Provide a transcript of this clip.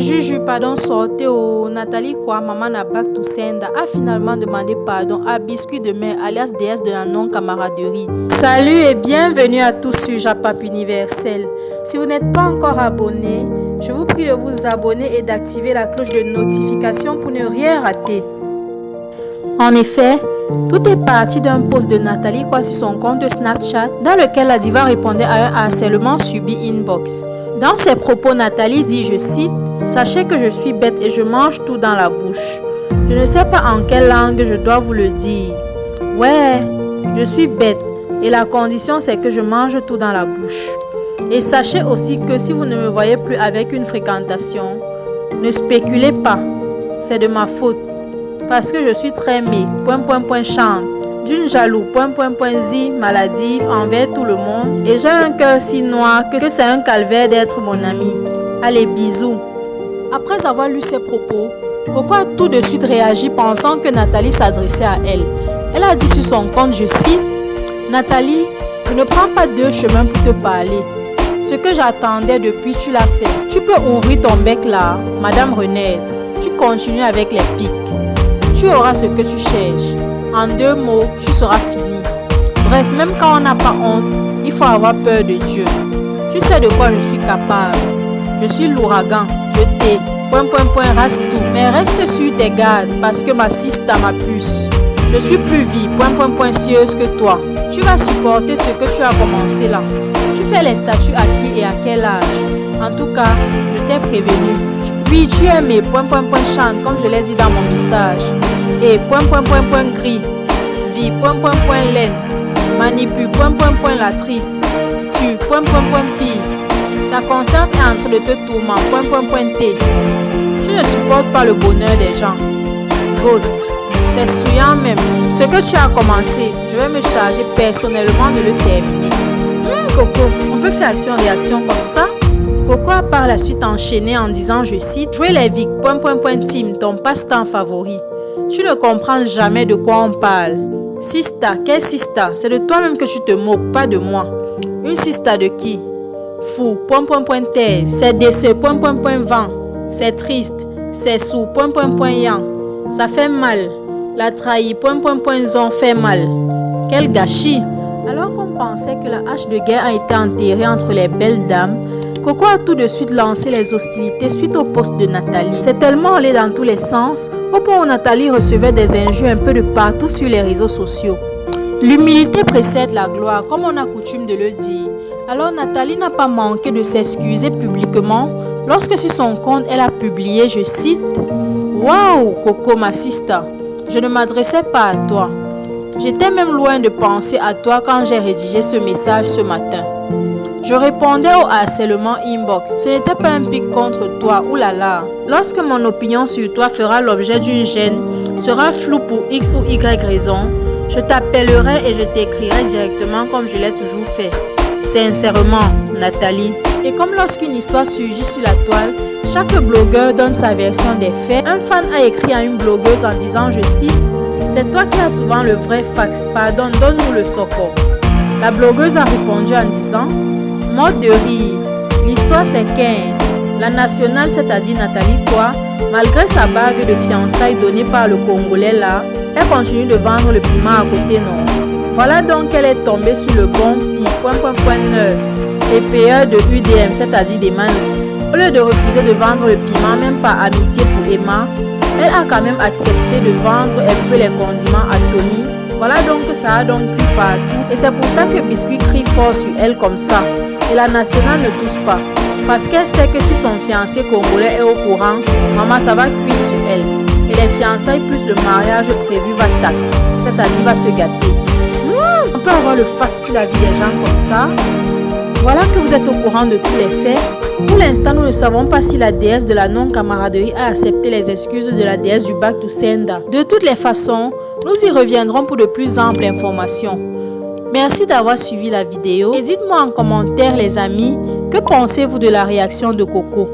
Juju, pardon, sortez au Nathalie quoi, maman n'a bac to senda, a finalement demandé pardon à Biscuit de mer, alias déesse de la non-camaraderie. Salut et bienvenue à tous sur Japap Universel. Si vous n'êtes pas encore abonné, je vous prie de vous abonner et d'activer la cloche de notification pour ne rien rater. En effet, tout est parti d'un post de Nathalie quoi sur son compte Snapchat dans lequel la diva répondait à un harcèlement subi inbox. Dans ses propos, Nathalie dit, je cite, « Sachez que je suis bête et je mange tout dans la bouche. Je ne sais pas en quelle langue je dois vous le dire. Ouais, je suis bête et la condition c'est que je mange tout dans la bouche. Et sachez aussi que si vous ne me voyez plus avec une fréquentation, ne spéculez pas, c'est de ma faute. Parce que je suis très chante, d'une jaloux, zi, maladive envers tout le monde. Et j'ai un cœur si noir que c'est un calvaire d'être mon ami. Allez, bisous. » Après avoir lu ses propos, Coco a tout de suite réagi pensant que Nathalie s'adressait à elle. Elle a dit sur son compte, je cite, « Nathalie, je ne prends pas deux chemins pour te parler. Ce que j'attendais depuis, tu l'as fait. Tu peux ouvrir ton bec là, Madame Renette. Tu continues avec les pics. Tu auras ce que tu cherches. En 2 mots, tu seras fini. Bref, même quand on n'a pas honte, il faut avoir peur de Dieu. Tu sais de quoi je suis capable. Je suis l'ouragan, je t'ai, reste tout. Mais reste sur tes gardes parce que ma sista ma puce. Je suis plus vie, cieuse que toi. Tu vas supporter ce que tu as commencé là. Tu fais les statuts à qui et à quel âge? En tout cas, je t'ai prévenu. Oui, tu es mes chante comme je l'ai dit dans mon message. Et gris, vie, laine, manipule, latrice, stu, pire. Ta conscience est en train de te tourmenter, t. Tu ne supportes pas le bonheur des gens. Goat, c'est souillant même. Ce que tu as commencé, je vais me charger personnellement de le terminer. Coco, on peut faire action-réaction comme ça? Coco a par la suite enchaîné en disant, je cite, jouer les vic, team, ton passe-temps favori. Tu ne comprends jamais de quoi on parle. Sista, quelle sista? C'est de toi-même que tu te moques, pas de moi. Une sista de qui? Fou, thèse. C'est décès, vent. C'est triste. C'est sous, yang. Ça fait mal. La trahi, zon fait mal. Quel gâchis! Alors qu'on pensait que la hache de guerre a été enterrée entre les belles dames, Coco a tout de suite lancé les hostilités suite au poste de Nathalie. C'est tellement allé dans tous les sens, au point où Nathalie recevait des injures un peu de partout sur les réseaux sociaux. L'humilité précède la gloire, comme on a coutume de le dire. Alors Nathalie n'a pas manqué de s'excuser publiquement lorsque sur son compte elle a publié, je cite, « Waouh, Coco ma sista, je ne m'adressais pas à toi. J'étais même loin de penser à toi quand j'ai rédigé ce message ce matin. Je répondais au harcèlement inbox. Ce n'était pas un pic contre toi, oulala. Lorsque mon opinion sur toi fera l'objet d'une gêne, sera floue pour X ou Y raison, je t'appellerai et je t'écrirai directement comme je l'ai toujours fait. Sincèrement, Nathalie. » Et comme lorsqu'une histoire surgit sur la toile, chaque blogueur donne sa version des faits. Un fan a écrit à une blogueuse en disant, je cite, « C'est toi qui as souvent le vrai fax, pardon, donne-nous le socor. » La blogueuse a répondu en disant, mode de rire. L'histoire c'est qu'un, la nationale, c'est-à-dire Nathalie quoi, malgré sa bague de fiançailles donnée par le Congolais là, elle continue de vendre le piment à côté non. Voilà donc qu'elle est tombée sur le bon pied, et payeur de UDM, c'est-à-dire des manos. Au lieu de refuser de vendre le piment, même par amitié pour Emma, elle a quand même accepté de vendre un peu les condiments à Tommy. Voilà donc que ça a donc plu partout et c'est pour ça que Biscuit crie fort sur elle comme ça. Et la nationale ne touche pas. Parce qu'elle sait que si son fiancé congolais est au courant, maman ça va cuire sur elle. Et les fiançailles plus le mariage prévu va tac, c'est-à-dire va se gâter. On peut avoir le fax sur la vie des gens comme ça. Voilà que vous êtes au courant de tous les faits. Pour l'instant, nous ne savons pas si la déesse de la non-camaraderie a accepté les excuses de la déesse du bac to senda. De toutes les façons, nous y reviendrons pour de plus amples informations. Merci d'avoir suivi la vidéo et dites-moi en commentaire les amis, que pensez-vous de la réaction de Coco?